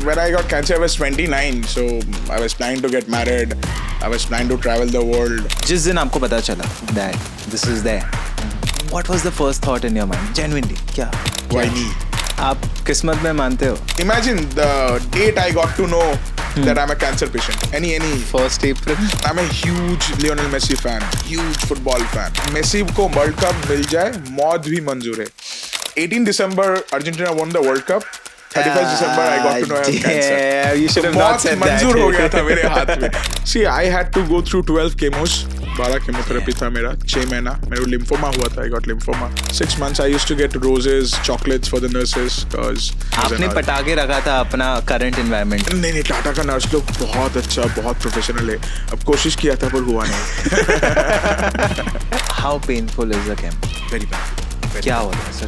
when I got cancer, I was 29, so I was planning to get married. I was planning to travel the world. जिस दिन आपको पता चला that this is there, what was the first thought in your mind? Genuinely, क्या? Why me? आप किस्मत में मानते हो? Imagine the date I got to know that I'm a cancer patient. Any 1st April. I'm a huge Lionel Messi fan, huge football fan. Messi को World Cup मिल जाए, मौत भी मंजूर है. 18 December, Argentina won the World Cup. 31st December, I got to know I have cancer. You should have not said that. मंजूर हो गया था मेरे हाथ में. See, I had to go through 12 chemos. 12 chemotherapy था मेरा. 6 महीना. मेरे को lymphoma हुआ था. I got lymphoma. 6 months I used to get roses, chocolates for the nurses because. आपने पटा के रखा था अपना current environment. नहीं टाटा का नर्स लोग बहुत अच्छा, बहुत प्रोफेशनल है. अब कोशिश किया था पर हुआ नहीं. How painful is the chem? Very bad. क्या होता है सर?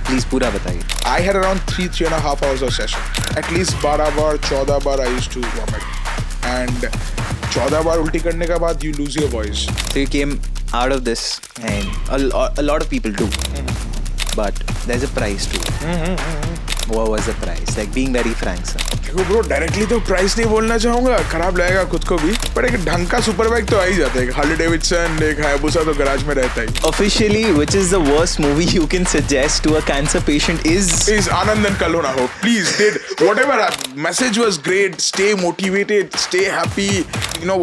प्लीज पूरा बताइए. I had around 3.5 hours of session. At least 12 bar 14 bar I used to vomit. And 14 बार उल्टी करने के बाद you lose your voice. So you came out of this and a lot of people do. But there's a price to it. What was the price? Like being very frank, sir. देखो bro, directly तो price नहीं बोलना चाहूंगा, खराब लगेगा खुद को भी, पर एक ढंग का सुपर बाइक तो आ ही जाता है. हार्ले डेविडसन, एक हायाबुसा तो गैराज में रहता ही. Officially, which is the worst movie you can suggest to a cancer patient is Anand and Kal Ho Na Ho. Please, did whatever message was great. Stay motivated, stay happy.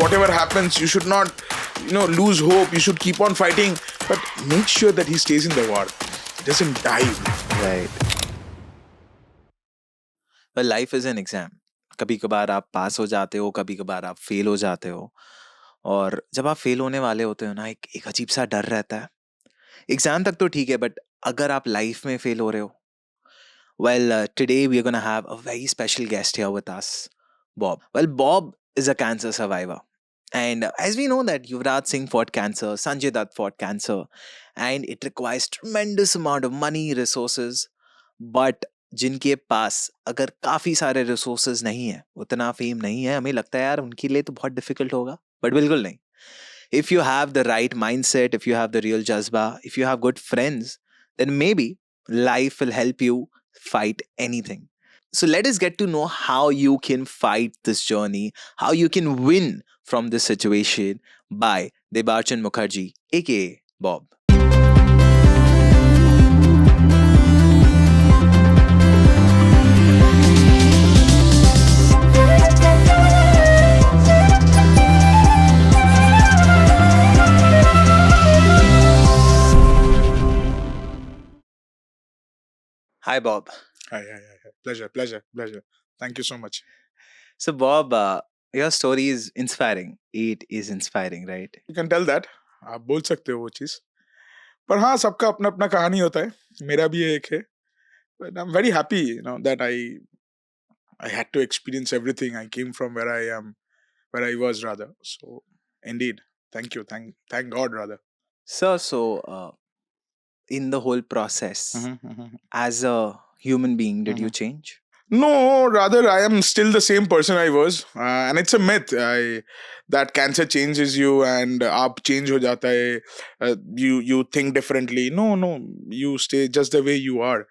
Whatever happens, you should not, lose hope. You should keep on fighting, but make sure that he stays in the war, doesn't die. right. Well, life is an exam. कभी कभार आप पास हो जाते हो, कभी कभार आप fail हो जाते हो. और जब आप फेल होने वाले होते हो ना, एक अजीब सा डर रहता है. एग्जाम तक तो ठीक है, बट अगर आप लाइफ में फेल हो रहे हो, well, today we are going to have a very special guest here with us, Bob. Well, Bob is a cancer survivor. And as we know that Yuvraj Singh fought cancer, Sanjay Dutt fought cancer, and it requires tremendous amount of money, resources. But जिनके पास अगर काफी सारे resources नहीं है, उतना fame नहीं है, हमें लगता है यार उनके लिए तो बहुत डिफिकल्ट होगा, बट बिल्कुल नहीं. If you have the right mindset, if you have the real जज्बा, if you have good friends, then may be life will help you fight anything. So let us get to know how you can fight this journey, how you can win from this situation by Debarchan Mukherjee, aka Bob. Hi, Bob. Hi. Pleasure. Thank you so much. So, Bob, your story is inspiring. It is inspiring, right? You can tell that. आप बोल सकते हो वो चीज. पर हाँ, सबका अपना अपना कहानी होता है. मेरा भी एक है. But I'm very happy, that I had to experience everything. I came from where I was rather. So, indeed, thank you. Thank God rather. So, in the whole process, as a human being, did you change? No, rather I am still the same person I was, and it's a myth that cancer changes you and aap change ho jata hai. You think differently. No, you stay just the way you are,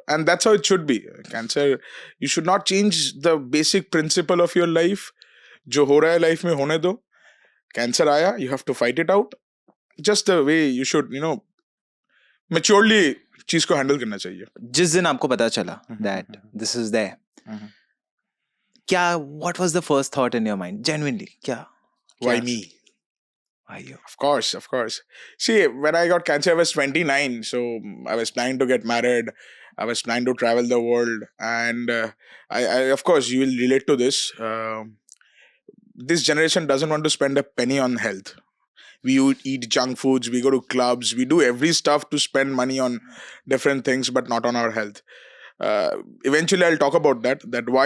and that's how it should be. Cancer, you should not change the basic principle of your life. जो हो रहा है life में होने दो. Cancer आया, you have to fight it out. Just the way you should, maturely चीज को हैंडल करना चाहिए. जिस दिन आपको पता चला that this is there, क्या what was the first thought in your mind? Genuinely, क्या? Why me? Why you? Of course. See, when I got cancer, I was 29, so I was planning to get married. I was planning to travel the world, and I of course, you will relate to this. This generation doesn't want to spend a penny on health. We eat junk foods, we go to clubs, we do every stuff to spend money on different things, but not on our health. Eventually, I'll talk about that why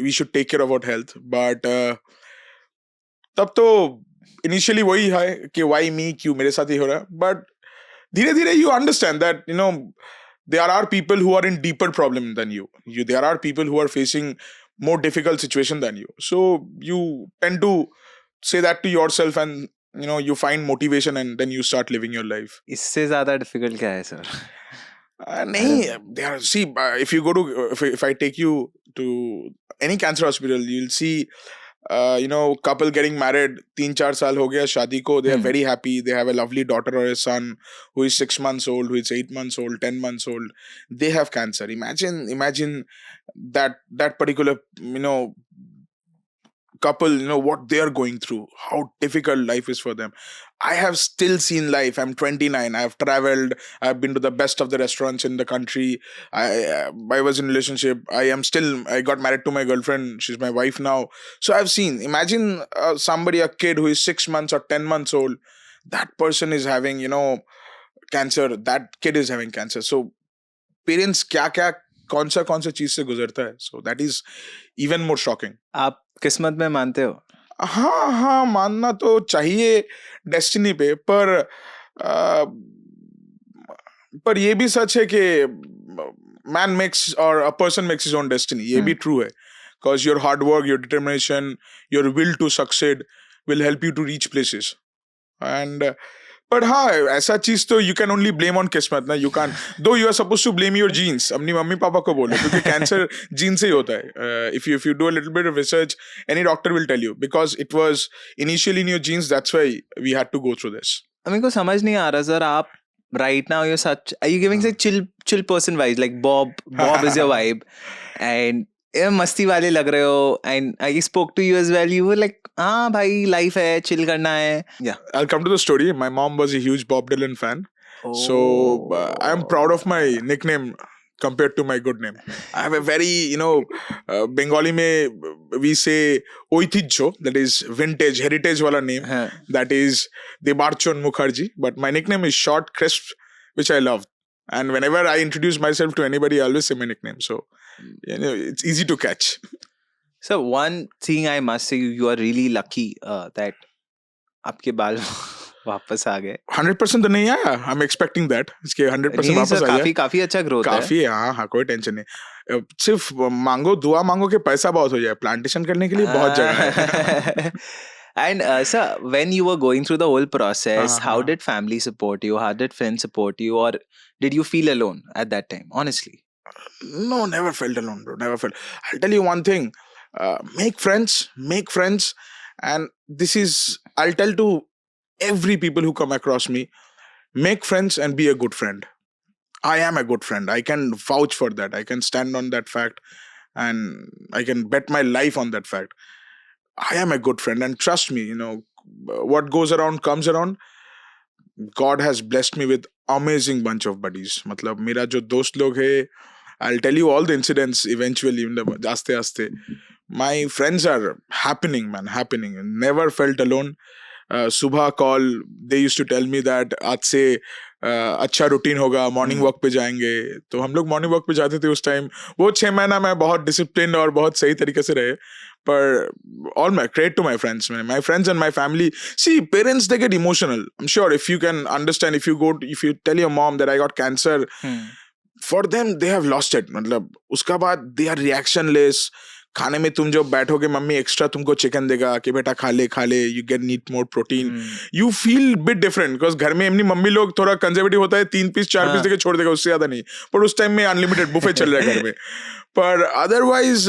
we should take care of our health. But तब तो initially वही है कि why me, क्यों मेरे साथ ही हो रहा है. But धीरे धीरे you understand that, there are people who are in deeper problem than you. There are people who are facing more difficult situation than you. So you tend to say that to yourself, and you find motivation, and then you start living your life. इससे ज़्यादा difficult क्या है sir? I don't nahi, know. they are, see, if you go to, if I take you to any cancer hospital, you'll see couple getting married, 3-4 साल हो गया शादी को, they are Hmm. very happy, they have a lovely daughter or a son who is 6 months old, who is 8 months old, 10 months old. They have cancer. Imagine that particular couple, what they are going through, how difficult life is for them. I have still seen life. I'm 29. I have traveled. I've been to the best of the restaurants in the country. I was in a relationship. I got married to my girlfriend. She's my wife now. So I've seen. Imagine somebody, a kid who is 6 months or 10 months old. That person is having, cancer. That kid is having cancer. So parents क्या कौन सा चीज से गुजरता है. So that is even more shocking. आप किस्मत में मानते हो? हाँ, मानना तो चाहिए डेस्टिनी पे, पर ये भी सच है कि मैन मेक्स और a person makes his own destiny. ये भी ट्रू है, because your hard work, your determination, your will to succeed will help you to reach places. And पर हाँ, ऐसा चीज तो you can only blame on किस्मत ना. You can, do you are supposed to blame your genes. अपनी mummy papa को बोलो, क्योंकि कैंसर जीन से ही होता है. If you do a little bit of research, any doctor will tell you, because it was initially in your genes. That's why we had to go through this. मेरे को समझ नहीं आ रहा सर, आप right now you're such, are you giving say chill person vibes, like Bob is your vibe, and मस्ती वाले लग रहे हो, and I spoke to you as well, you were like हाँ भाई life है, chill करना है. Yeah, I'll come to the story. My mom was a huge Bob Dylan fan. So I am proud of my nickname compared to my good name. I have a very, Bengali mein we say Oitijjo, that is vintage, heritage wala name. That is Debarchon Mukherjee. But my nickname is short, crisp, which I love. And whenever I introduce myself to anybody, I always say my nickname. So, it's easy to catch. So one thing I must say, you are really lucky that आपके बाल वापस आ गए. 100% तो नहीं आया. I'm expecting that. इसके 100% वापस आ जाए. काफी अच्छा ग्रोथ है. काफी, हाँ, कोई टेंशन नहीं. सिर्फ मांगो, दुआ मांगो कि पैसा बहुत हो जाए. प्लांटेशन करने के लिए बहुत जगह है. And sir, when you were going through the whole process, how did family support you? How did friends support you? Or did you feel alone at that time? Honestly. No, never felt alone, bro. Never felt. I'll tell you one thing. Make friends. And this is, I'll tell to every people who come across me, make friends and be a good friend. I am a good friend. I can vouch for that. I can stand on that fact, and I can bet my life on that fact. I am a good friend, and trust me, what goes around comes around. God has blessed me with amazing bunch of buddies. मतलब मेरा जो दोस्त लोग है, I'll tell you all the incidents eventually. आस्ते आस्ते, my friends are happening, man, happening. Never felt alone. सुबह call, they used to tell me that आज से अच्छा रूटीन होगा, मॉर्निंग वॉक पे जाएंगे. तो हम लोग मॉर्निंग वॉक पे जाते थे उस टाइम. वो 6 महीना मैं बहुत डिसिप्लिन और बहुत सही तरीके से रहे. पर all my credit to my friends, man. My friends and my family. See, parents, they get emotional. I'm sure if you can understand, if you tell your mom that I got cancer, for them they have lost it. मतलब उसका बाद they are reactionless. खाने में तुम जो बैठोगे, mummy extra तुमको chicken देगा कि बेटा खा ले, you get need more protein. You feel bit different, because घर में अपनी मम्मी लोग थोड़ा कंजर्वेटिव होता है, 3 पीस 4 पीस देके छोड़ देगा, उससे ज्यादा नहीं. पर उस टाइम में अनलिमिटेड बुफे चल रहा है घर में. पर अदरवाइज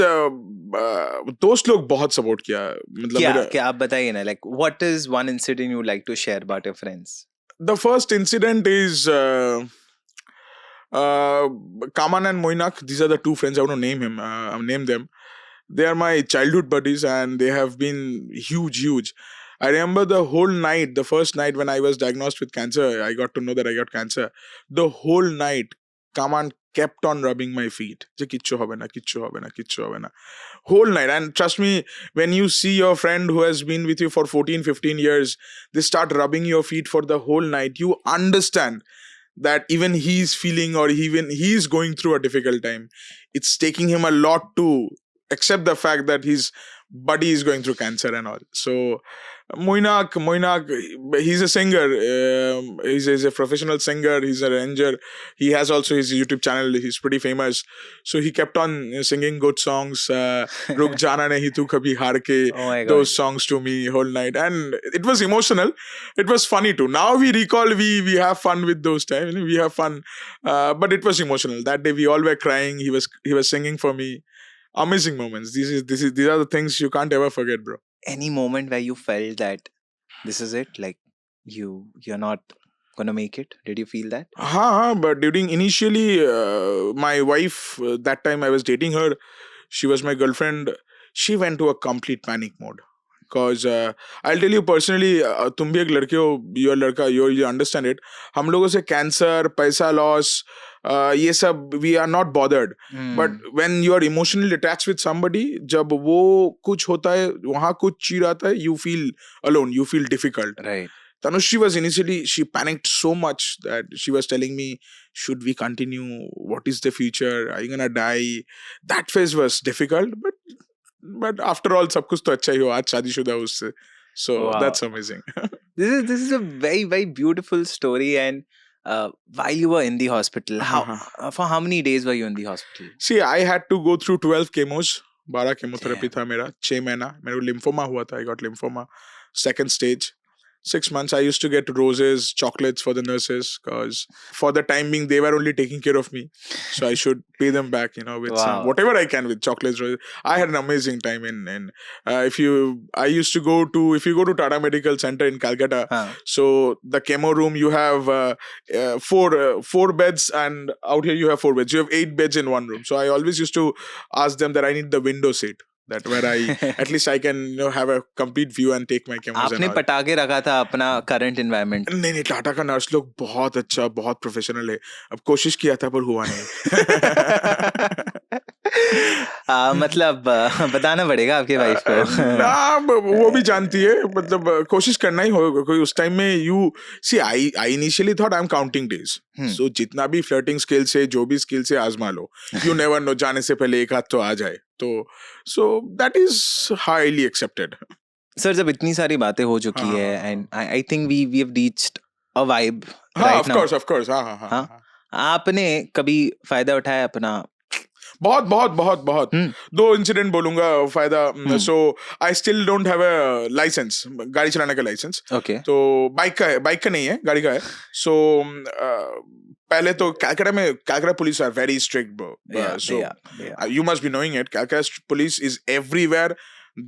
दोस्त लोग बहुत सपोर्ट किया. मतलब क्या आप बताइए ना, like what is one incident you like to share about your friends? The first incident is Kaman and Moinak. These are the two friends. I want to name them. They are my childhood buddies, and they have been huge. I remember the whole night, the first night when I was diagnosed with cancer, I got to know that I got cancer. The whole night, Kaman kept on rubbing my feet. Kichu hobe na. Whole night. And trust me, when you see your friend who has been with you for 14, 15 years, they start rubbing your feet for the whole night, you understand that even he's feeling, or even he's going through a difficult time. It's taking him a lot to accept the fact that his buddy is going through cancer and all. So Moinak, he's a singer. He's a professional singer. He's an arranger. He has also his YouTube channel. He's pretty famous. So he kept on singing good songs. Ruk Jana Nahi Tu Kabhi Haar Ke. Oh my god. Those songs to me whole night, and it was emotional. It was funny too. Now we recall, we have fun with those times. We have fun, but it was emotional. That day we all were crying. He was singing for me. Amazing moments. These are the things you can't ever forget, bro. Any moment where you felt that this is it, like you're not gonna make it? Did you feel that? But during initially, my wife, that time I was dating her, she was my girlfriend. She went to a complete panic mode. Because I'll tell you personally, तुम भी एक लड़के हो, you're लड़का, you understand it. हम लोगों से cancer, पैसा लॉस, ये सब we are not bothered. But when you are emotionally attached with somebody, जब वो कुछ होता है, वहाँ कुछ चीर आता है, you feel alone, you feel difficult. Right. Tanushri was initially, she panicked so much that she was telling me, should we continue? What is the future? Are you gonna die? That phase was difficult, but after all, सब कुछ तो अच्छा ही हो. आज शादीशुदा हूँ उससे. So Wow. that's amazing. This is a very, very beautiful story. And while you were in the hospital, for how many days were you in the hospital? See, I had to go through 12 chemos. 12 chemotherapy था मेरा. 6 महीना. मेरे को lymphoma हुआ था. I got lymphoma. Second stage. 6 months, I used to get roses, chocolates for the nurses, because for the time being, they were only taking care of me. So I should pay them back, with some, whatever I can with chocolates. Roses. I had an amazing time if you go to Tata Medical Center in Calcutta, so the chemo room, you have four beds, and out here you have 4 beds. You have 8 beds in one room. So I always used to ask them that I need the window seat. That where at least I can have a complete view and take my chemos. आपने पटा के रखा था अपना current environment. नहीं, टाटा का nurse लोग बहुत अच्छा, बहुत प्रोफेशनल है. अब कोशिश किया था पर हुआ नहीं. मतलब बताना पड़ेगा आपके वाइफ को. ना, वो भी जानती है. मतलब कोशिश करना ही होगा. कोई उस टाइम में I initially thought I'm counting days. So जितना भी flirting skill से, जो भी skill से आजमा लो. You never know, जाने से पहले एक हाथ तो आ जाए. तो so that is highly accepted. Sir, जब इतनी सारी बातें हो चुकी है, and I think we have reached a vibe right now. Of course. आपने कभी फायदा उठाया अपना? बहुत. 2 इंसिडेंट बोलूंगा फायदा. So I still don't have a license, गाड़ी चलाने का लाइसेंस. Okay. तो बाइक का नहीं है, गाड़ी का है. So पहले तो Calcutta police are very strict, bro. You must be knowing it. Calcutta police is everywhere.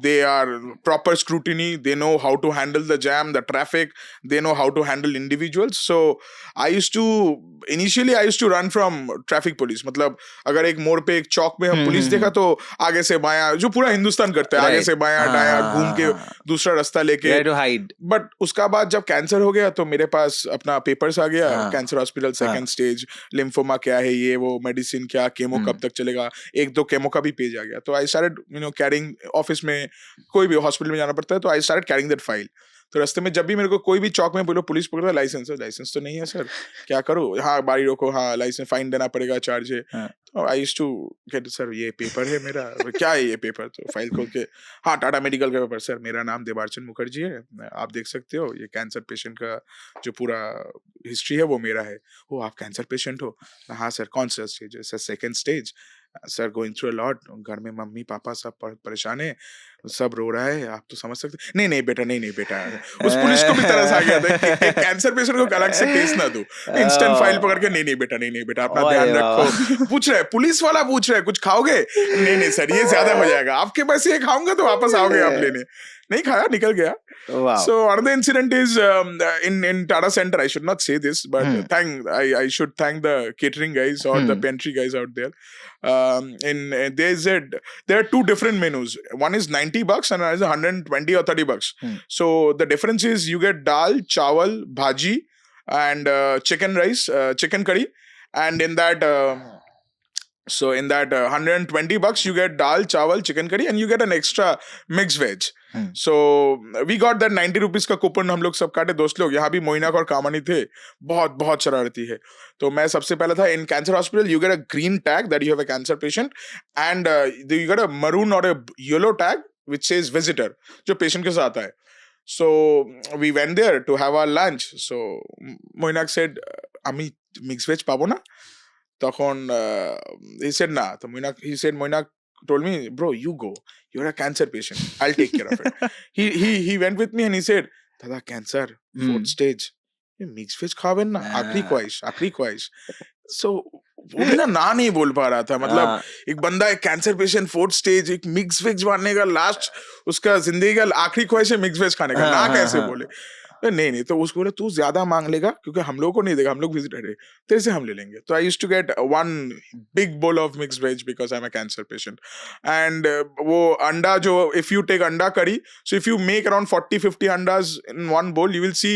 They are proper scrutiny. They know how to handle the jam, the traffic. They know how to handle individuals. So I used to run from traffic police. मतलब अगर एक मोड़ पे एक चौक में हम police देखा तो आगे से बायां, जो पूरा हिंदुस्तान करता है, आगे से बायां दायां घूम के दूसरा रास्ता लेके. बट उसका बाद जब कैंसर हो गया तो मेरे पास अपना पेपर्स आ गया. Cancer hospital second stage, lymphoma क्या है, ये वो मेडिसिन क्या, केमो कब तक चलेगा, 1-2 केमो का भी पेज आ गया. तो आई स्टार्टेड कैरिंग, ऑफिस में कोई भी हॉस्पिटल में जाना पड़ता है तो I start carrying that file. तो रास्ते में जब भी मेरे को कोई भी चौक में बोलो पुलिस पकड़ रहा है, लाइसेंस तो नहीं है सर, क्या करूं? हाँ, बारी रोको, हाँ लाइसेंस, फाइन देना पड़ेगा, चार्ज है. तो I used to get, sir ये पेपर है मेरा. क्या है ये पेपर? तो फाइल खोल के, हाँ टाटा मेडिकल का पेपर. सर मेरा नाम देबारचंद मुखर्जी है, आप देख सकते हो, ये कैंसर पेशेंट का जो पूरा हिस्ट्री है वो मेरा है. ओ, आप कैंसर पेशेंट हो? हाँ सर. कौन सा स्टेज है? Sir second stage. Sir going through a lot. घर में मम्मी पापा सब परेशान है, सब रो रहा है, आप तो समझ सकते. नहीं बेटा. उस पुलिस को भी तरस आ गया था कि एक कैंसर पेशेंट को अलग से केस ना दो. इंस्टेंट फाइल पकड़ के, नहीं बेटा अपना ध्यान रखो. पूछ रहे, पुलिस वाला पूछ रहे, कुछ खाओगे? नहीं सर, ये ज्यादा हो जाएगा, आपके पास ये खाऊंगा तो वापस आओगे आप लेने. नहीं खाया, निकल गया. Wow. So another incident is in Tata Center. I should not say this, but I should thank the catering guys or the pantry guys out there. There are 2 different menus. One is $90 and another is $120 or $30. So the difference is you get dal, chawal, bhaji, and chicken rice, chicken curry, and in that. So in that $120 you get dal, chawal, chicken curry, and you get an extra mixed veg. So we got that 90 rupees का coupon. हम लोग सब काटे, दोस्त लोग. यहाँ भी मोइनाक और कामानी थे, बहुत शरारती है. तो मैं सबसे पहले था in cancer hospital. You get a green tag that you have a cancer patient, and you get a maroon or a yellow tag which says visitor, जो patient के साथ आता है. So we went there to have our lunch. So Moinak said, "Ami mixed veg pabo na?" তখন he said না তো Moinak told me, bro, you go, you're a cancer patient, I'll take care of it. he went with me and he said, দাদা cancer fourth stage, mix veg खावेन ना, आखिरी ख्वाहिश. So वो भी ना नहीं बोल पा रहा था. मतलब एक बंदा एक कैंसर पेशेंट फोर्थ स्टेज एक मिक्स वेज बनने का लास्ट उसका जिंदगी का आखिरी ख्वाहिश है मिक्स वेज खाने का, ना कैसे बोले. नहीं तो उसको बोले तू ज्यादा मांग लेगा क्योंकि हम लोग को नहीं देगा, हम लोग विजिटर है, तेरे से हम ले लेंगे. तो I used to get one big bowl of mix veg because I am a cancer patient. And वो अंडा जो if you take anda curry, so if you make around 40-50 अंडाज in one bowl, you will see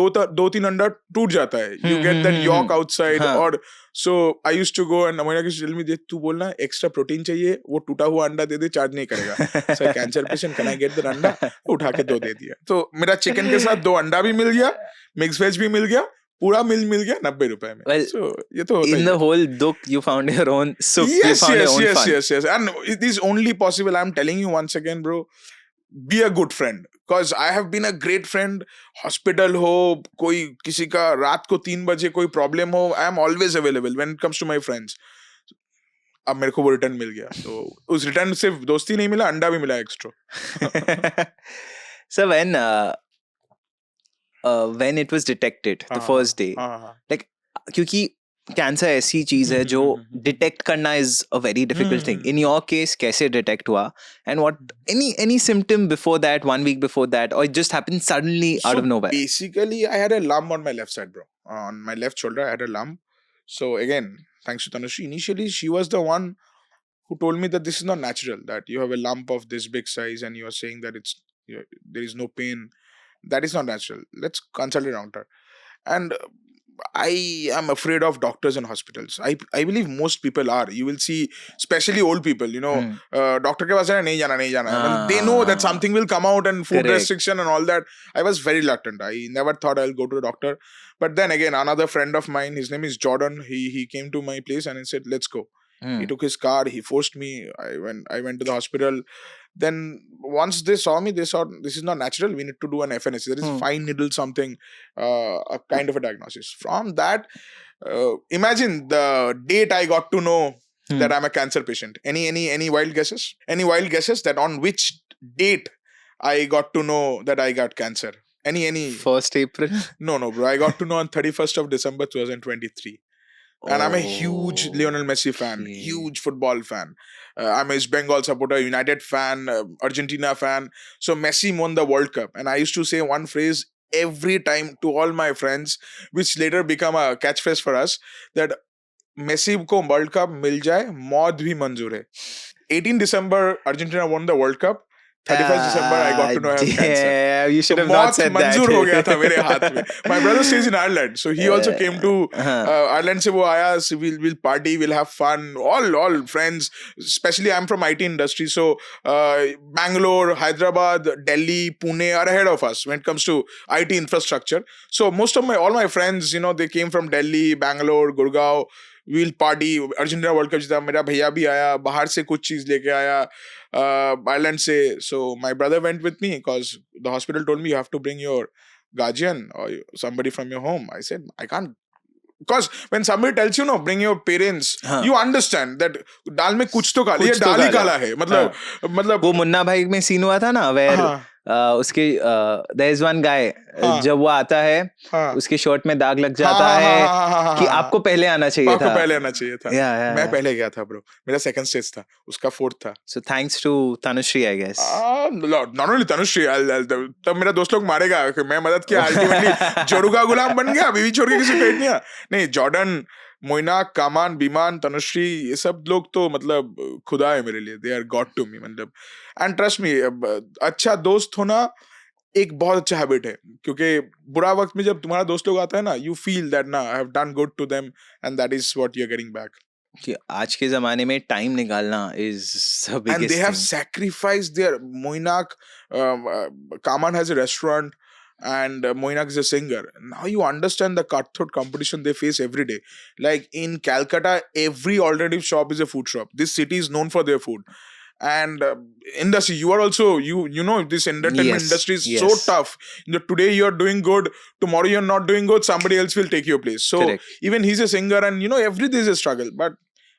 दो तीन अंडा टूट जाता है. You get that yolk outside. और so I used to go and Moina की टेल मी, तू बोलना एक्स्ट्रा प्रोटीन चाहिए, वो टूटा हुआ अंडा दे दे, चार्ज नहीं करेगा. Sir cancer patient, can I get that अंडा? उठा के 2 दे दिया. तो मेरा चिकन के साथ 2 अंडा भी मिल गया, मिक्स वेज भी मिल गया, पूरा मिल गया 90 रुपए में. Well, so ये तो होता in the whole duk you found your own suk, you found your own fun. Yes. And it is only possible, I'm telling you once again, bro, be a good friend. Because I have been a great friend. Hospital हो, कोई किसी का रात को 3 बजे कोई problem हो, I am always available when it comes to my friends. अब मेरे को वो रिटर्न मिल गया, तो उस रिटर्न सिर्फ दोस्ती नहीं मिला, अंडा भी मिला extra. So when it was detected the first day, like क्योंकि कैंसर ऐसी चीज है जो डिटेक्ट करना is a very difficult thing. In your case कैसे डिटेक्ट हुआ, and what any symptom before that, 1 week before that, or it just happened suddenly out of nowhere? Basically I had a lump on my left side, bro. On my left shoulder I had a lump. So again, thanks to Tanushree, initially she was the one who told me that this is not natural, that you have a lump of this big size and you are saying that there is no pain. That is not natural. Let's consult a doctor. And I am afraid of doctors and hospitals. I believe most people are. You will see, especially old people, you know, doctor ke paas hai, nahi jana. I mean, they know that something will come out and food restriction and all that. I was very reluctant. I never thought I'll go to the doctor. But then again, another friend of mine, his name is Jordan. He came to my place and he said, let's go. He took his car. He forced me. I went to the hospital. Then once they saw me, they saw this is not natural. We need to do an FNC. There is fine needle something, a kind of a diagnosis. From that, imagine the date I got to know that I'm a cancer patient. Any wild guesses? Any wild guesses that on which date I got to know that I got cancer? Any? 1st April? No, bro. I got to know on 31st of December 2023. And I'm a huge Lionel Messi fan, huge football fan. I'm a East Bengal supporter, United fan, Argentina fan. So Messi won the World Cup. And I used to say one phrase every time to all my friends, which later became a catchphrase for us, that Messi ko World Cup mil jaye, maut bhi manzoor hai. 18 December, Argentina won the World Cup. 31st December, I got to know I have cancer. Yeah, you should have not said that. मंजूर हो गया था मेरे हाथ में. My brother stays in Ireland, so he also came to Ireland. से वो आया, so we'll party, we'll have fun, all friends. Especially I'm from IT industry, so Bangalore, Hyderabad, Delhi, Pune are ahead of us when it comes to IT infrastructure. So most of all my friends, you know, they came from Delhi, Bangalore, Gurgaon. We'll party. Argentina world cup जीता, मेरा भैया भी आया, बाहर से कुछ चीज लेके आया आयरलैंड से. So my brother went with me because the hospital told me you have to bring your guardian or somebody from your home. I said I can't, because when somebody tells you no, bring your parents, you understand that दाल में कुछ तो काला, ये दाल ही काला है. मतलब वो मुन्ना भाई में सीन हुआ था ना, where उसके there is one guy, जब वो आता है उसके शर्ट में दाग लग जाता है कि आपको पहले आना चाहिए था. पहले आना चाहिए था. मैं पहले गया था ब्रो, मेरा सेकंड स्टेज था, उसका फोर्थ था. So thanks to Tanushree, I guess. Not only Tanushree, तब मेरा दोस्त लोग मारेगा कि मैं मदद किया, अल्टीमेटली जोरू का गुलाम बन गया, बीवी छोड़ के किसी पेट नहीं. नहीं, जॉर्डन, मोइनाक, कामान, बीमान, तनुश्री, ये सब लोग तो मतलब खुदा है मेरे लिए. They are god to me. मतलब एंड ट्रस्ट मी, अच्छा दोस्त होना एक बहुत अच्छा हैबिट है, क्योंकि बुरा वक्त में जब तुम्हारा दोस्त लोग आता है ना, यू फील दैट ना I have done good to them and that is what you are getting back. कि आज के जमाने में टाइम निकालना is the biggest, and they have sacrificed their. Moinak, कामान has a restaurant and Moinak is a singer. Now you understand the cutthroat competition they face every day. Like in Calcutta, every alternative shop is a food shop. This city is known for their food. and industry, you are also, you know, this entertainment Yes, industry is so yes. tough. Today you're doing good, tomorrow you're not doing good, somebody else will take your place. So Correct. even he's a singer, and you know, everything is a struggle, but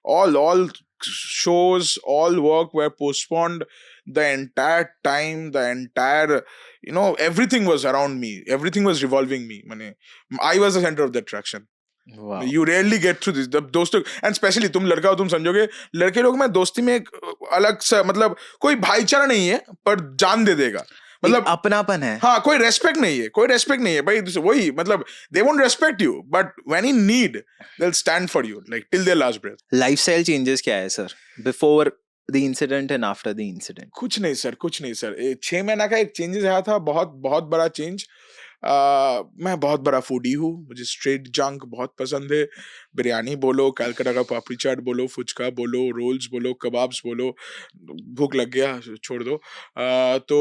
all shows, all work were postponed. The entire time, the entire, you know, everything was around me, everything was revolving me. I was the center of the attraction. Wow. You rarely get through this. जब दोस्तों, and specially तुम लड़का हो, तुम समझोगे, लड़के लोग में दोस्ती में एक अलग सा, मतलब कोई भाईचारा नहीं है, पर जान दे देगा, एक मतलब अपनापन है. हाँ, कोई रेस्पेक्ट नहीं है, कोई रेस्पेक्ट नहीं है भाई, वही, मतलब they won't respect you, but when in need they'll stand for you like till their last breath. Lifestyle changes क्या है sir, before the incident and after the incident? कुछ नहीं सर, कुछ नहीं सर. 6 महीना का एक चेंजेस आया था, बहुत बहुत बड़ा चेंज. मैं बहुत बड़ा फूडी हूँ, मुझे स्ट्रीट जंक बहुत पसंद है. बिरयानी बोलो, कलकत्ता का पापड़ी चाट बोलो, फुचका बोलो, रोल्स बोलो, कबाब्स बोलो, भूख लग गया, छोड़ दो. तो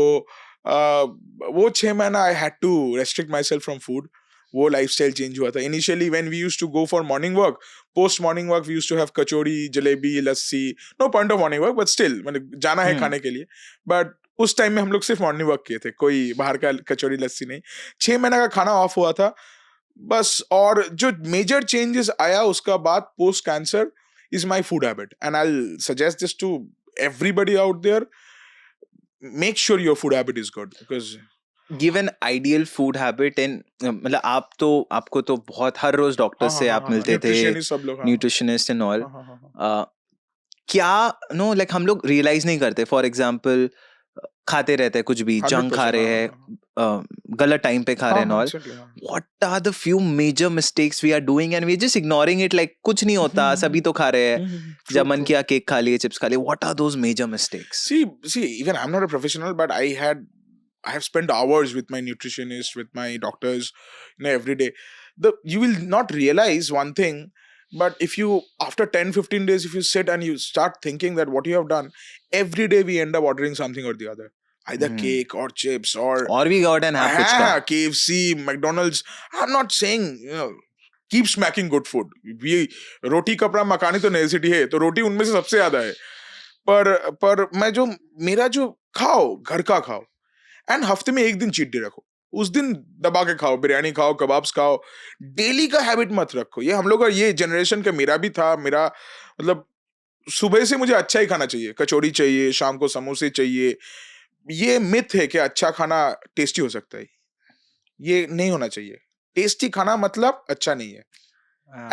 वो 6 महीना I had to restrict myself from food. वो लाइफस्टाइल चेंज हुआ था. Initially when we used to go for morning walk, post morning walk we used to have kachori, jalebi, lassi. No point of morning walk, but still मतलब जाना है खाने के लिए. But उस टाइम में हम लोग सिर्फ मॉर्निंग वॉक किए थे, कोई बाहर का कचौड़ी लस्सी नहीं. 6 महीना का खाना ऑफ हुआ था बस. और जो मेजर चेंजेस आया उसका बाद post cancer is my food habit, and I will suggest this to everybody out there. Make sure your food habit is good, because give an ideal food habit. And मतलब आपको तो बहुत हर रोज doctor से आप मिलते थे, सब लोग, न्यूट्रिशनिस्ट एंड ऑल. क्या नो लाइक हम लोग रियलाइज नहीं करते. फॉर एग्जाम्पल खाते रहते हैं कुछ भी, जंक खा रहे हैं, गलत टाइम पे खा रहे हैं all. What are the few major mistakes we are doing and we just ignoring it, like कुछ नहीं होता, सभी तो खा रहे हैं, जब मन किया केक खा लिए, चिप्स खा लिए. What are those major mistakes? See, even I'm not a professional, but I have spent hours with my nutritionist, with my doctors, you know, every day. You will not realize one thing, but if you, after 10-15 days, if you sit and you start thinking that what you have done, every day we end up ordering something or the other. Either cake or chips or we go out and have fuchka. KFC, McDonald's. I'm not saying, you know, keep smacking good food. रोटी कपड़ा मकानी तो necessity है, तो रोटी उनमें से सबसे ज्यादा है. पर मेरा जो खाओ, घर का खाओ, एंड हफ्ते में एक दिन चीट डे रखो. उस दिन दबा के खाओ, बिरयानी खाओ, कबाब्स खाओ. डेली का हैबिट मत रखो. ये हम लोग का, ये जनरेशन का, मेरा भी था. मेरा मतलब सुबह से मुझे अच्छा ही खाना चाहिए, कचौड़ी चाहिए, शाम को समोसे चाहिए. ये मिथ है कि अच्छा खाना टेस्टी हो सकता है. ये नहीं होना चाहिए. टेस्टी खाना मतलब अच्छा नहीं है.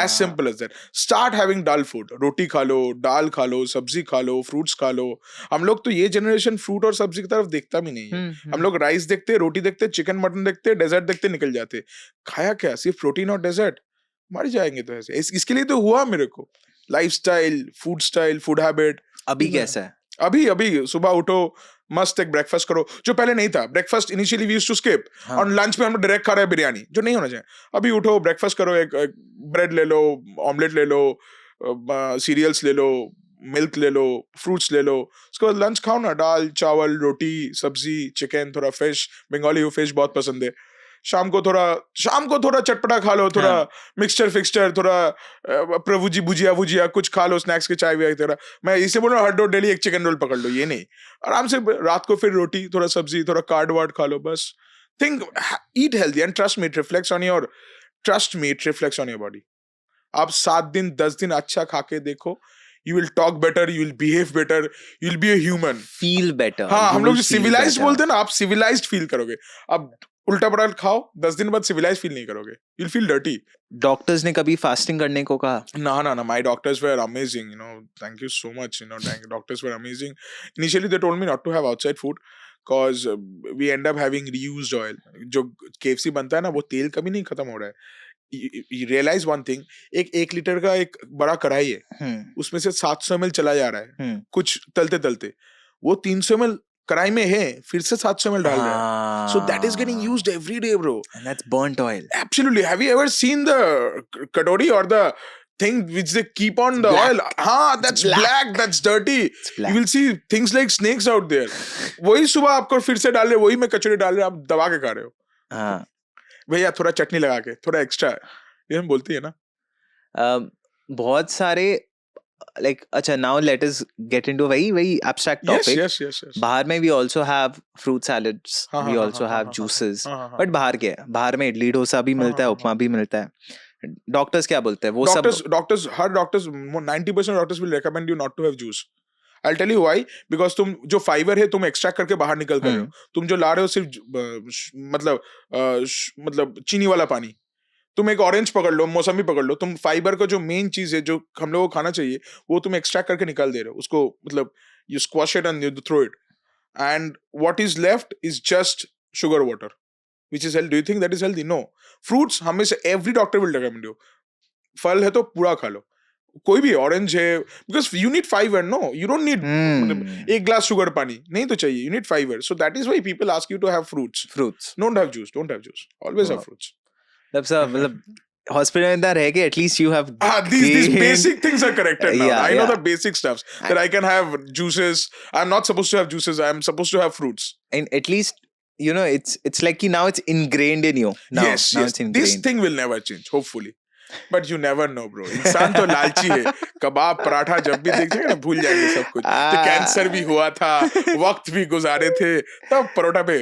As simple as that. Start having dull food. रोटी खा लो, दाल खा लो, सब्जी खा लो, फ्रूट्स खा लो. हम लोग तो ये जनरेशन फ्रूट और सब्जी की तरफ देखता भी नहीं है. हम लोग राइस देखते, रोटी देखते, चिकन मटन देखते, डेजर्ट देखते, निकल जाते. खाया क्या, सिर्फ प्रोटीन और डेजर्ट? मर जाएंगे. तो ऐसे इसके लिए तो हुआ मेरे को. Lifestyle, food habit. अभी कैसा है? अभी सुबह उठो, मस्त एक ब्रेकफास्ट करो, जो पहले नहीं था. Breakfast initially we used to skip, और लंच में हम डायरेक्ट खा रहे हैं बिरयानी, जो नहीं होना चाहिए. अभी उठो, ब्रेकफास्ट करो, एक ब्रेड ले लो, ऑमलेट ले लो, सीरियल्स ले लो, मिल्क ले लो, फ्रूट्स ले लो. उसके बाद लंच खाओ ना, दाल चावल, रोटी, सब्जी, चिकन, थोड़ा फिश. बंगाली हो, फिश बहुत पसंद है. शाम को थोड़ा चटपटा खा लो, थोड़ा मिक्सचर फिक्सचर, थोड़ा प्रभु जी भुजिया कुछ खा लो, स्नैक्स के चाय भी तरह. मैं इसे बोल रहा हूँ, हर रोज डेली एक चिकन रोल पकड़ लो, ये नहीं. आराम से रात को फिर रोटी, थोड़ा सब्जी, थोड़ा कार्ड वार्ड खा लो. बस think, eat healthy, and trust me, it reflects on your body. आप 7 दिन 10 दिन अच्छा खा के देखो, you will talk better, you will behave better, you will be a human, feel better. हाँ, हम लोग जो civilized बोलते हैं ना, आप civilized feel करोगे. अब उल्टा पड़ा खाओ, 10 दिन बाद civilized feel नहीं करोगे, you'll feel dirty. डॉक्टर्स ने कभी फास्टिंग करने को कहा? ना, my doctors were amazing, you know, thank you so much, you know, doctors were amazing. Initially they told me not to have outside food, cause we end up having reused oil. जो KFC बनता है ना, वो तेल कभी नहीं खत्म हो रहा है. You realize one thing, एक लीटर का एक बड़ा कढ़ाई है, उसमें से 700 ml चला जा रहा है, कुछ तलते वो 300 ml कढ़ाई में है, फिर से 700 ml डाल रहा है. So that is getting used every day, bro. And that's burnt oil. Absolutely. Have you ever seen the katori or the thing which they keep on the oil? हाँ, that's black. That's dirty. You will see things like snakes out there. वही सुबह आपको फिर से डाल रहे, वही में कचौड़ी डाल रहे, आप दबा के खा रहे हो. भैया थोड़ा चटनी लगा के, थोड़ा एक्स्ट्रा, ये हम बोलते हैं ना. बहुत सारे like अच्छा, now let us get into a very abstract Yes, topic. yes. बाहर में we also have fruit salads, हाँ we हाँ हाँ also हाँ हाँ have हाँ juices, हाँ हाँ हाँ but बाहर क्या है, बाहर में इडली डोसा भी हाँ मिलता है, हाँ उपमा हाँ भी मिलता है. डॉक्टर्स क्या बोलते हैं वो सब? डॉक्टर्स हर doctors 90% doctors will recommend you not to have juice. I'll tell you why. Because तुम जो फाइबर है तुम एक्सट्रैक्ट करके बाहर निकल कर रहे हो. तुम जो ला रहे हो सिर्फ मतलब चीनी वाला पानी. तुम एक ऑरेंज पकड़ लो, मौसमी पकड़ लो, तुम फाइबर का जो मेन चीज है जो हम लोगों को खाना चाहिए वो तुम एक्सट्रैक्ट करके निकाल दे रहे हो उसको. मतलब you squash it and you throw it and what is left is just sugar water, which is healthy. Do you think that is healthy? No. Fruits हमेशा every doctor will recommend you. फल है तो पूरा खा लो. कोई भी orange है, because you need fiber. No, you don't need मतलब एक ग्लास शुगर पानी नहीं तो चाहिए. You need fiber. So that is why people ask you to have fruits. Don't have juice. Always have fruits. मतलब हॉस्पिटल में इतना रह के at least you have These basic things are corrected now. Yeah, I know yeah. the basic stuffs that I can have juices. I'm not supposed to have juices. I'm supposed to have fruits. and at least you know it's like now it's ingrained in you now. Yes. It's ingrained. This thing will never change, hopefully. But you never know, bro. इंसान तो लालची है. कबाब पराठा जब भी देख जाएगा ना भूल जाएंगे सब कुछ. तो कैंसर भी हुआ था, वक्त भी गुजारे थे, तब परोठा पे.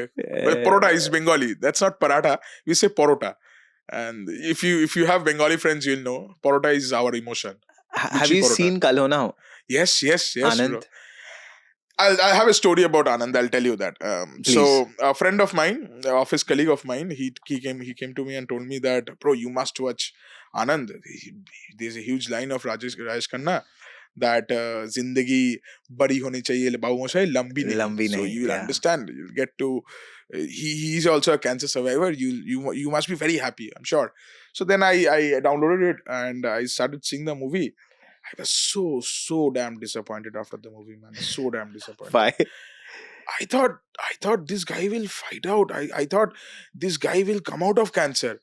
Parota is Bengali. That's not paratha. We say porota. And if you have Bengali friends, you'll know parota is our emotion. Have you seen Kal Ho Na Ho? Yes, Anand? bro. I have a story about Anand. I'll tell you that. So a friend of mine, office colleague of mine, he came to me and told me that, bro, you must watch Anand. There's a huge line of Rajesh Khanna that zindagi badi honi chahiye, bahu lambi nahi. So you will understand. You'll get to. He's also a cancer survivor. You must be very happy, I'm sure. So then I downloaded it and I started seeing the movie. I was so damn disappointed after the movie, man. So damn disappointed. Why? I thought this guy will fight out. I thought this guy will come out of cancer.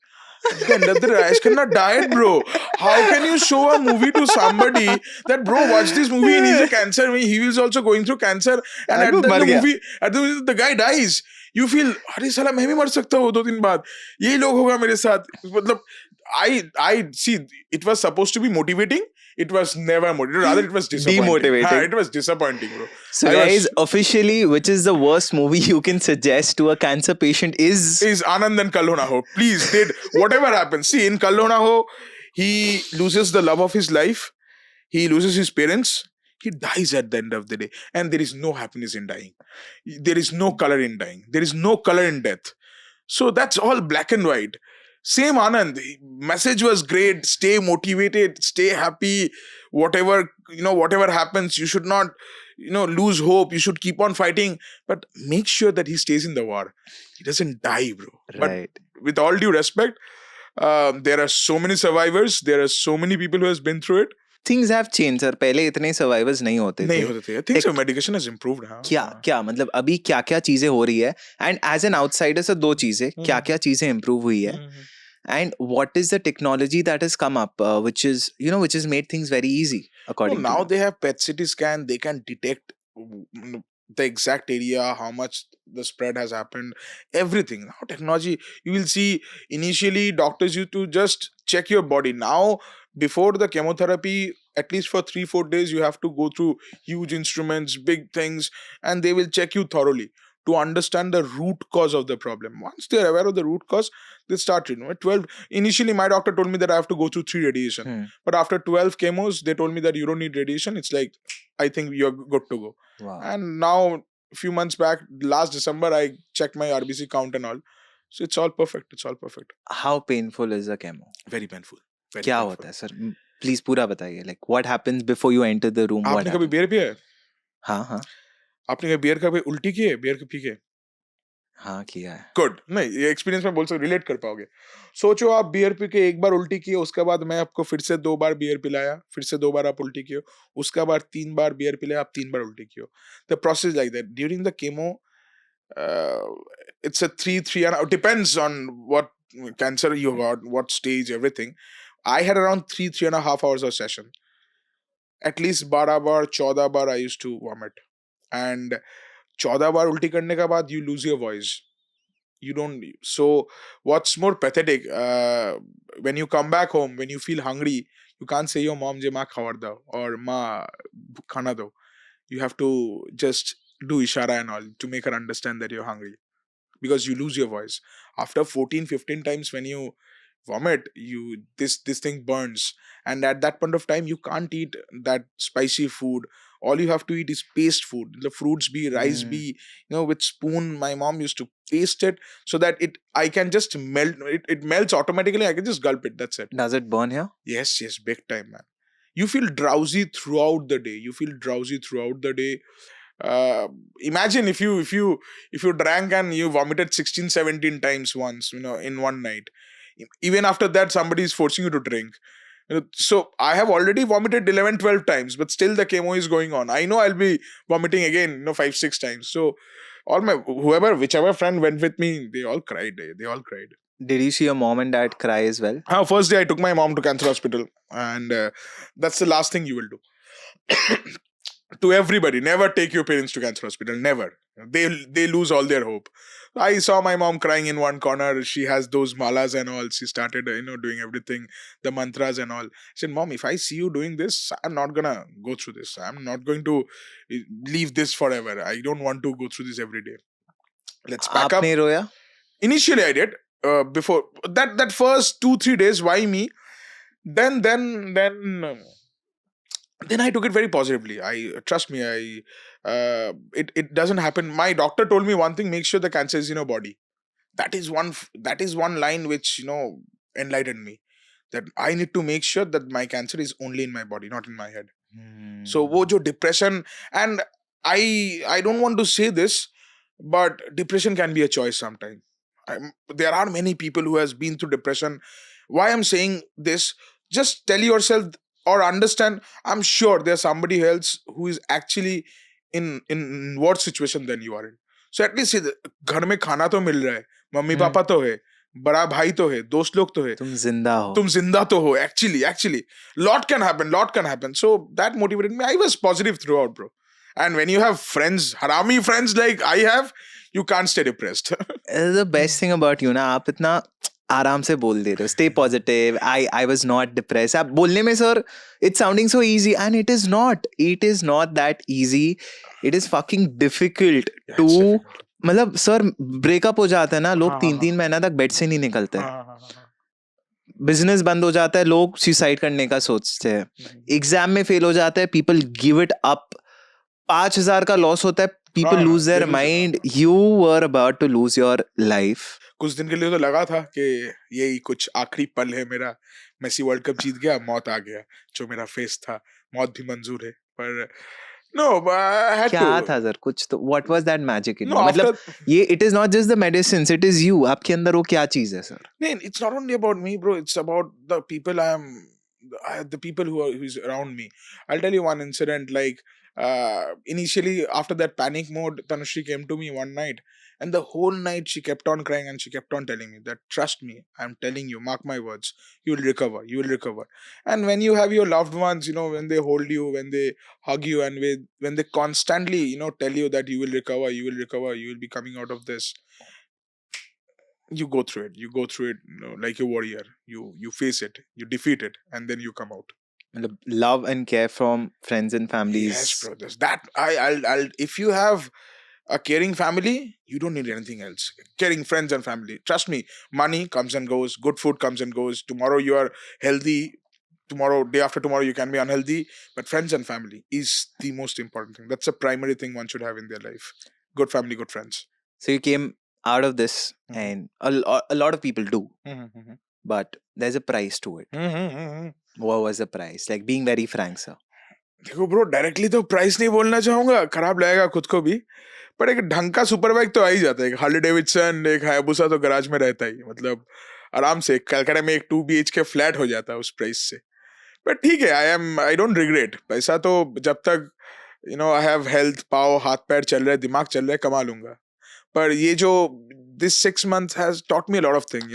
At the end of the day, Rajesh Khanna died, bro. How can you show a movie to somebody that, bro, watch this movie and he's a cancer. He was also going through cancer, and at the movie, the guy dies. You feel, अरे साला मैं भी मर सकता हूँ 2 दिन बाद. यही लोग होगा मेरे साथ. मतलब I see. It was supposed to be motivating. It was never motivating. Rather, it was disappointing. It was disappointing, bro. So guys, officially, which is the worst movie you can suggest to a cancer patient is Anand and Kal Ho Na Ho. Please, whatever happens. See, in Kal Ho Na Ho, he loses the love of his life. He loses his parents. He dies at the end of the day. And there is no happiness in dying. There is no color in dying. There is no color in death. So that's all black and white. Same Anand. Message was great. Stay motivated. Stay happy. Whatever happens, you should not, lose hope. You should keep on fighting. But make sure that he stays in the war. He doesn't die, bro. Right. But with all due respect, there are so many survivors. There are so many people who has been through it. Things have changed, sir. पहले इतने survivors नहीं होते थे. I think so. Medication has improved. क्या मतलब अभी क्या चीजें हो रही है? And as an outsider, sir, 2 चीजें. क्या चीजें improve हुई है? And what is the technology that has come up, which has made things very easy according to now you? They have PET CT scan. They can detect the exact area, how much the spread has happened, everything. Now technology, you will see initially doctors used to just check your body. Now before the chemotherapy, at least for 3-4 days, you have to go through huge instruments, big things, and they will check you thoroughly to understand the root cause of the problem. Once they are aware of the root cause, they start treatment. At 12, initially my doctor told me that I have to go through 3 radiation. But after 12 chemos, they told me that you don't need radiation. It's like, I think you're good to go. Wow. And now, a few months back, last December, I checked my RBC count and all. So it's all perfect. How painful is a chemo? Very painful. क्या होता है, sir? Please पूरा बताइए. Like, what happens before you enter the room? आपने कभी beer पिया है? हाँ. आपने कभी बियर कभी उल्टी की है? बियर पी के? हाँ, किया है. गुड. नहीं, ये एक्सपीरियंस में बोल सकते, रिलेट कर पाओगे. सोचो आप बियर पी के एक बार उल्टी किए, उसके बाद मैं आपको फिर से 2 बार बियर पिलाया, फिर से 2 बार आप उल्टी किए, उसके बाद 3 बार बियर पिलाया, आप 3 बार उल्टी किए. The process like that. During the chemo, it's a 3 and depends on what cancer you got, what stage, everything. I had around 3.5 hours of session. At least 12 bar 14 bar I used to vomit. And 14 बार उल्टी करने के बाद you lose your voice. You don't. So what's more pathetic, when you come back home, when you feel hungry, You can't say your mom, "Je ma khawar dao," or "Ma khana do." You have to just do ishara and all to make her understand that you're hungry, because you lose your voice after 14, 15 times. When you vomit, this thing burns, and at that point of time you can't eat that spicy food. All you have to eat is paste food. The fruits be, rice be, Hmm. with spoon. My mom used to paste it so that I can just melt it. It melts automatically. I can just gulp it. That's it. Does it burn here? Yes, yes, big time, man. You feel drowsy throughout the day. uh, Imagine if you drank and you vomited 16, 17 times once, in one night. Even after that, somebody is forcing you to drink. So I have already vomited 11, 12 times, but still the chemo is going on. I know I'll be vomiting again, 5, 6 times. So whichever friend went with me, they all cried. They all cried. Did you see your mom and dad cry as well? First day I took my mom to cancer hospital, and that's the last thing you will do. To everybody, never take your parents to cancer hospital. Never. They lose all their hope. I saw my mom crying in one corner. She has those malas and all. She started, doing everything, the mantras and all. I said, "Mom, if I see you doing this, I'm not gonna go through this. I'm not going to leave this forever. I don't want to go through this every day. Let's pack up." आपने रोया? Initially, I did. Before that first 2, 3 days, why me? Then I took it very positively. Trust me. It doesn't happen. My doctor told me one thing: make sure the cancer is in your body. That is one line which enlightened me, that I need to make sure that my cancer is only in my body, not in my head. So wo jo depression, and I don't want to say this, but depression can be a choice sometimes. There are many people who has been through depression. Why I'm saying this, just tell yourself or understand, I'm sure there's somebody else who is actually in worse situation than you are in. So at least घर में खाना तो मिल रहा है, mummy हम्म, पापा तो है, बड़ा भाई तो है, दोस्त लोग तो है, तुम जिंदा हो. तुम जिंदा तो हो. Actually lot can happen. So that motivated me. I was positive throughout, bro. And when you have friends, harami friends like I have, you can't stay depressed. The best thing about you ना, आप इतना आराम से बोल देते हो. Stay positive. I was not depressed. आप बोलने में sir, it's sounding so easy and it is not. It is not that easy. It is fucking difficult Yeah, to it's difficult. मतलब सर ब्रेकअप हो जाता है ना, लोग हाँ, 3-3 महीना तक बेड से नहीं निकलते. हाँ. बिजनेस बंद हो जाता है, लोग सुसाइड करने का सोचते हैं. एग्जाम में फेल हो जाते हैं, पीपल गिव इट अप. 5,000 का लॉस होता है, पीपल हाँ, lose they their lose it. Mind. You were about to lose your life. कुछ दिन के लिए तो लगा था कि यही कुछ आखिरी पल है मेरा. मेसी वर्ल्ड कप जीत गया, मौत आ गया. जो मेरा फेस था, मौत भी मंजूर है. पर नो, आई हैड क्या टू. था सर कुछ तो? What was that magic in no, you? After. मतलब ये it is not just the medicine, it is you. आपके अंदर वो क्या चीज है sir? It's not only about me, bro. It's about the people the people who's around me. I'll tell you one incident. Like, initially, after that panic mode, Tanushree came to me one night, and the whole night she kept on crying and she kept on telling me that, "Trust me, I'm telling you, mark my words, you will recover, you will recover." And when you have your loved ones, when they hold you, when they hug you, and when they constantly, tell you that you will recover, you will recover, you will be coming out of this, you go through it, like a warrior. You face it, you defeat it, and then you come out. मतलब love and care from friends and families. Yes, brothers. That I'll if you have a caring family, you don't need anything else. Caring friends and family, trust me. Money comes and goes, good food comes and goes. Tomorrow you are healthy, tomorrow, day after tomorrow, you can be unhealthy. But friends and family is the most important thing. That's a primary thing one should have in their life. Good family, good friends. So you came out of this, Mhm. and a lot of people do, but there's a price to it. What was the price? Like, being very frank, sir. देखो bro, directly तो price नहीं बोलना चाहूंगा, खराब लगेगा खुद को भी. पर एक ढंग का सुपर बाइक तो आ ही जाता है. एक हार्ले डेविडसन, एक हायाबुसा तो गराज में रहता ही. मतलब आराम से कलकत्ता में एक 2 BHK फ्लैट हो जाता है उस प्राइस से. पर ठीक है, आई डोंट रिग्रेट. पैसा तो जब तक आई हैव हेल्थ, पाव, हाथ पैर चल रहे, दिमाग चल रहा है, कमा लूंगा. पर ये जो this 6 months has taught me a lot of things,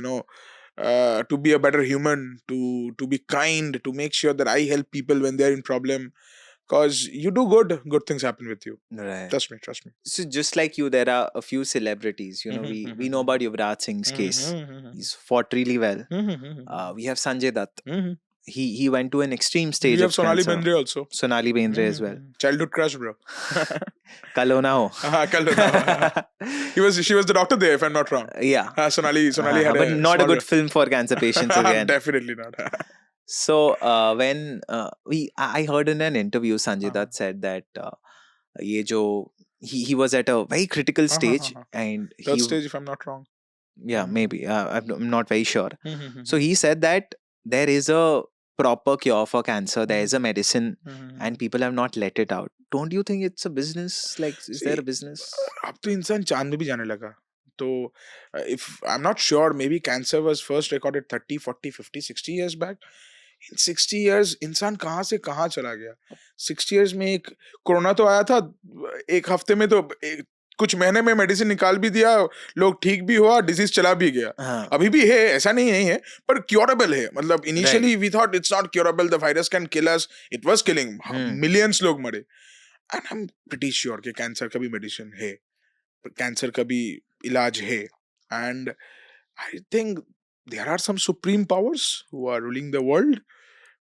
to be a better human, to be kind, to make sure that I help people when they're in problem. Because you do good things happen with you. Right. Trust me. So just like you, there are a few celebrities. We know about Yuvraj Singh's case. He's fought really well. We have Sanjay Dutt. he went to an extreme You stage have of Sonali cancer. Bendre also. Sonali Bendre as well. Childhood crush, bro. कल हो ना हो. Kal ho na ho. She was the doctor there, if I'm not wrong. Yeah. Sonali had but a not a small good film for cancer patients again. Definitely not. So when I heard in an interview, Sanjay Dutt said that ये जो he was at a very critical stage and Third stage, if I'm not wrong. yeah, maybe I'm not very sure. So he said that there is a proper cure for cancer, there is a medicine, and people have not let it out. Don't you think it's a business? Like, is there a business? अब तो इंसान चांद में भी जाने लगा. तो if I'm not sure, maybe cancer was first recorded 30, 40, 50, 60 years back. In 60 years इंसान कहाँ से कहाँ चला गया. 60 years में एक कोरोना तो आया था, एक हफ्ते में तो कुछ महीने में मेडिसिन निकाल भी दिया, लोग ठीक भी हुआ, डिजीज चला भी गया. अभी भी है, ऐसा नहीं है, पर क्योरेबल है. मतलब initially we thought it's not curable, the virus can kill us. It was killing, millions लोग मरे. And I am pretty sure कि कैंसर का भी मेडिसिन है, कैंसर का भी इलाज है. And I think there are some supreme powers who are ruling the world.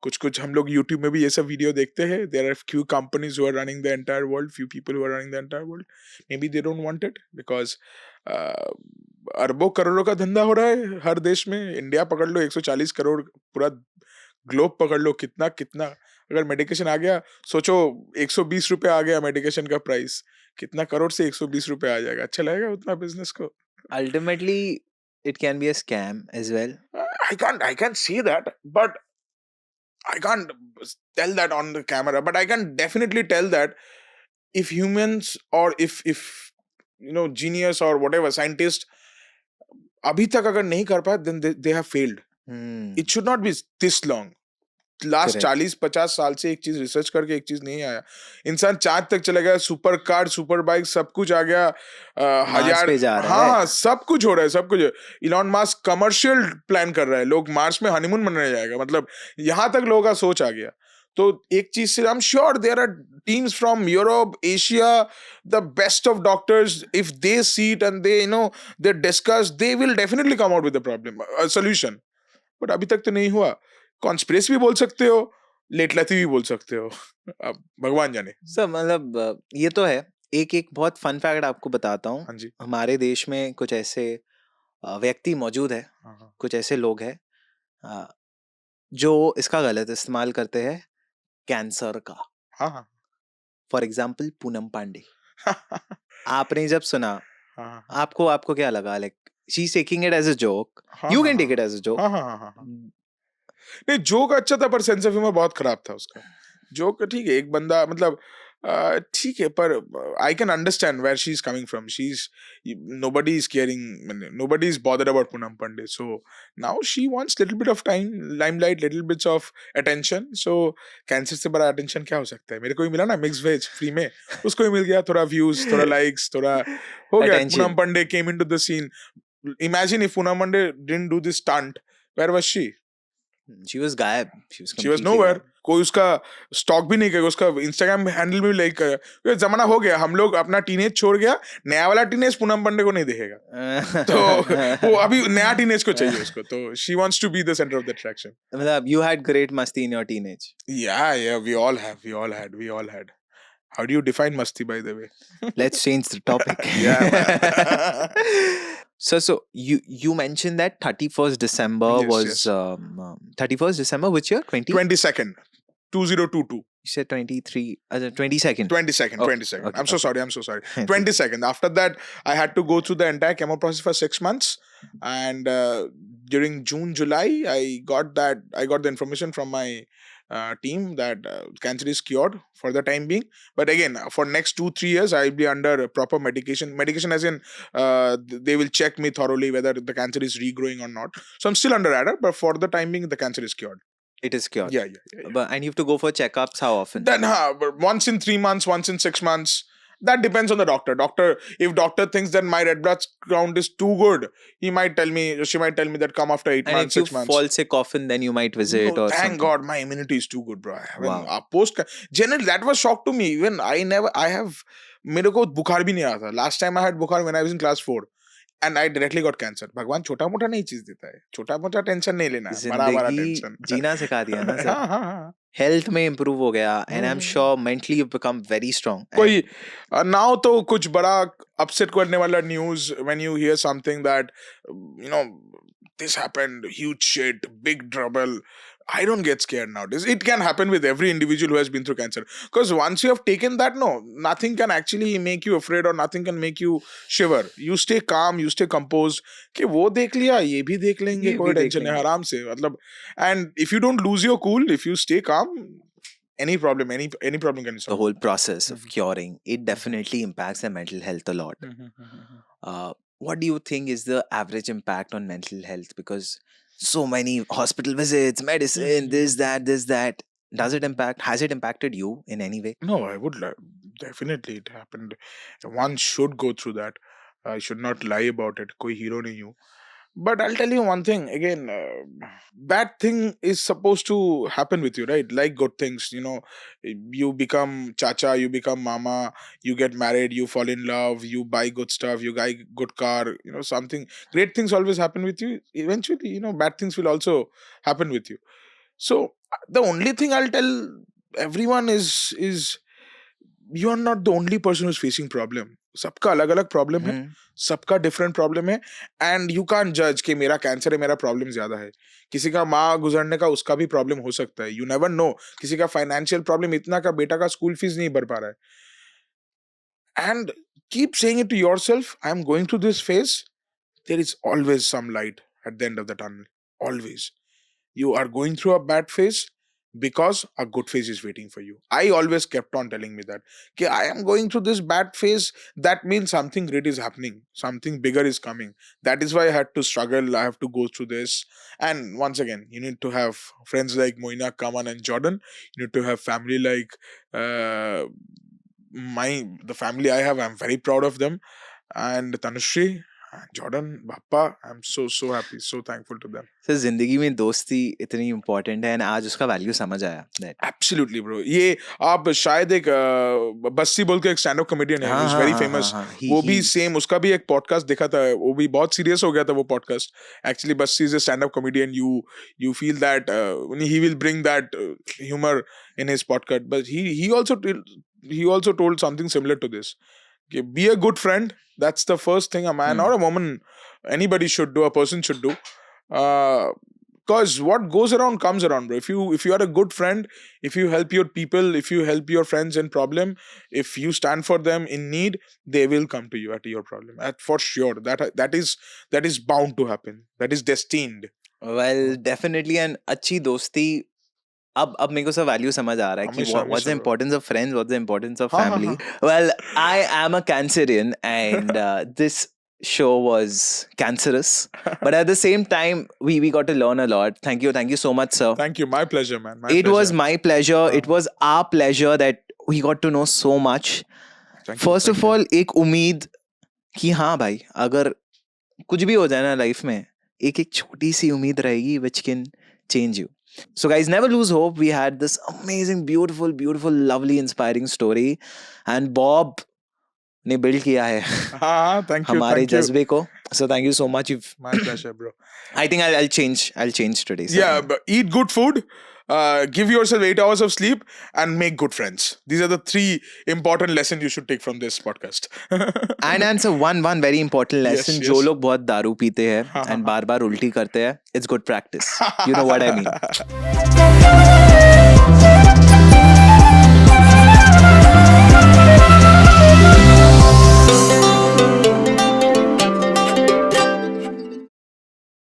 कुछ हम लोग YouTube में भी ये सब वीडियो देखते हैं. There are few companies who are running the entire world, few people who are running the entire world. Maybe they don't want it because अरबों करोड़ों का धंधा हो रहा है हर देश में. इंडिया पकड़ लो 140 करोड़, पूरा ग्लोब पकड़ लो, कितना कितना अगर मेडिकेशन आ गया, सोचो 120 रुपए आ गया मेडिकेशन का प्राइस, कितना करोड़ से 120 रुपए आ जाएगा. अच्छा लगेगा उतना बिजनेस को? Ultimately, it can be a scam as well. I can't see that, but I can't tell that on the camera, but I can definitely tell that if humans or if genius or whatever scientist abhi tak agar nahi kar paye, then they have failed. It should not be this long. Last 40-50 साल से एक चीज research करके एक चीज नहीं आया. इंसान चांद तक चला गया, सुपर कार, सुपर बाइक, सब कुछ आ गया. हजार, हाँ, सब कुछ हो रहा है, सब कुछ. इलॉन मस्क कमर्शियल प्लान कर रहा है, लोग मार्स में हनीमून मनाने जाएगा. मतलब यहाँ तक लोगों का सोच आ गया. तो एक चीज से I am sure there are teams from Europe, Asia, the best of doctors. If they sit and they they discuss, they will definitely come out with the problem solution. But अभी तक तो नहीं हुआ. कॉन्स्पिरेसी भी बोल सकते हो, लेटलती भी बोल सकते हो, अब भगवान जाने. सर मतलब ये तो है. एक बहुत फन फैक्ट आपको बताता हूँ. हाँ जी. हमारे देश में कुछ ऐसे व्यक्ति मौजूद है, कुछ ऐसे लोग हैं जो इसका गलत इस्तेमाल करते हैं कैंसर का. हाँ. For example Poonam Pandey. आपने जब सुना, आपको क्या लगा? Like she is taking it as a joke. You can take it as a joke. नहीं, जोक अच्छा था पर सेंस ऑफ ह्यूमर बहुत खराब था उसका. जोक ठीक है, एक बंदा मतलब ठीक है, पर I can understand where she is coming from. She is nobody is caring, nobody is bothered about Poonam Pandey. So now she wants little bit of time, limelight, little bits of attention. So cancer से बड़ा attention क्या हो सकता है? मेरे को ही मिला ना मिक्स वेज फ्री में, उसको ही मिल गया थोड़ा व्यूज, थोड़ा लाइक्स, थोड़ा हो गया. Poonam Pandey came into the scene. Imagine if Poonam Pandey didn't do this stunt, where was she? She was गायब. She was nowhere. कोई उसका स्टॉक भी नहीं करेगा, उसका इंस्टाग्राम हैंडल भी लाइक करेगा. जमाना हो गया, हम लोग अपना टीनेज छोड़ गया, नया वाला टीनेज पूनम पांडे को नहीं देखेगा. तो वो अभी नया टीनेज को चाहिए उसको. तो she wants to be the center of the attraction. मतलब you had great मस्ती in your teenage. Yeah, we all had. How do you define masti, by the way? Let's change the topic. Yeah. So you mentioned that 31st December was 31st December, which year? 22nd, 2022. You said 23, 22nd. 22nd. Okay, I'm so sorry. 22nd. After that, I had to go through the entire chemo process for 6 months. And during June, July, I got the information from my team that cancer is cured for the time being. But again, for next 2-3 years, I'll be under proper medication as in they will check me thoroughly whether the cancer is regrowing or not. So I'm still under radar, but for the time being, the cancer is cured. It is cured. Yeah. But and you have to go for checkups. How often? Then once in 3 months, once in 6 months. That depends on the doctor. If doctor thinks that my red blood count is too good, she might tell me that come after 8 and months, 6 months. And if you fall sick often, then you might visit. No, or thank something. God, my immunity is too good, bro. Wow. Generally, that was shock to me. Even मेरे को बुखार भी नहीं आता. Last time I had bukhar when I was in class 4. and I directly got cancer. भगवान छोटा मोटा नहीं चीज देता है, छोटा मोटा टेंशन नहीं लेना है, बड़ा बड़ा जिंदगी टेंशन. जीना सिखा दिया ना सर. हाँ हाँ हाँ. हेल्थ में इम्प्रूव हो गया and I M hmm. Sure mentally you become very strong. कोई नाउ तो कुछ बड़ा अपसेट करने वाला news when you here something that you know this happened, huge shit, big trouble. I don't get scared nowadays. It can happen with every individual who has been through cancer. Because once you have taken that, no, nothing can actually make you afraid or nothing can make you shiver. You stay calm, you stay composed. कि वो देख लिया, ये भी देख लेंगे, ये कोई भी देख टेंशन नहीं, लेंगे. आराम से. मतलब, and if you don't lose your cool, if you stay calm, any problem can be The solved. whole process of curing it definitely impacts the mental health a lot. What do you think is the average impact on mental health? Because so many hospital visits, medicine, this, that. Does it impact? Has it impacted you in any way? No, I would definitely it happened. One should go through that. I should not lie about it. कोई hero नहीं हूँ. But I'll tell you one thing again. Bad thing is supposed to happen with you, right? Like good things, you know, you become chacha, you become mama, you get married, you fall in love, you buy good stuff, you buy good car, you know, something. Great things always happen with you. Eventually, you know, bad things will also happen with you. So the only thing I'll tell everyone is you are not the only person who's facing problem. सबका अलग अलग problem है, सबका different problem है. And you can't जज कि मेरा cancer है, मेरा प्रॉब्लम ज्यादा है. किसी का माँ गुजरने का उसका भी प्रॉब्लम हो सकता है. You never know. किसी का फाइनेंशियल प्रॉब्लम इतना का बेटा का स्कूल फीस नहीं भर पा रहा है. And keep saying it to yourself, I am going through this phase. There is always some light at the end of the tunnel. Always. You are going through a bad phase because a good phase is waiting for you. I always kept on telling me that okay, I am going through this bad phase. That means something great is happening. Something bigger is coming. That is why I had to struggle. I have to go through this. And once again, you need to have friends like Moina, Kaman, and Jordan. You need to have family like the family I have. I'm very proud of them. And Tanushree, Jordan, Bappa, I'm so happy, so thankful to them. Sir जिंदगी में दोस्ती इतनी important है and आज उसका value समझ आया. Absolutely, bro. ये आप शायद एक बस्सी बोल के एक स्टैंड अप कॉमेडियन है, who's very famous. वो भी सेम, उसका भी एक पॉडकास्ट देखा था, वो भी बहुत सीरियस हो गया था वो podcast. Actually Bassi is a stand up comedian. You feel that he will bring that humor in his podcast, but he also told something similar to this. Okay, be a good friend. That's the first thing a man or a woman, anybody should do, a person should do. Because what goes around comes around, bro. If you are a good friend, if you help your people, if you help your friends in problem, if you stand for them in need, they will come to you at your problem. For sure. That is bound to happen. That is destined. Well, definitely. And अच्छी दोस्ती अब मेरे को सब value समझ आ रहा है कि what's the importance of friends, what's the importance of family. Well, I am a Cancerian and this show was cancerous, but at the same time we got to learn a lot. Thank you so much, sir. Thank you. My pleasure, man. It was my pleasure. It was our pleasure that we got to know so much. First of all, एक उम्मीद कि हाँ भाई, अगर कुछ भी हो जाए ना लाइफ में, एक छोटी सी उम्मीद रहेगी which can change you. So guys, never lose hope. We had this amazing, beautiful, lovely, inspiring story, and Bob ने build किया है thank you, हमारे जज्बे को. So thank you so much. My pleasure, bro. I think I'll change today. So. Yeah, but eat good food, give yourself 8 hours of sleep, and make good friends. These are the 3 important lessons you should take from this podcast. and so one very important lesson. Yes. जो लोग बहुत दारू पीते हैं and बार-बार उल्टी करते हैं, it's good practice. You know what I mean.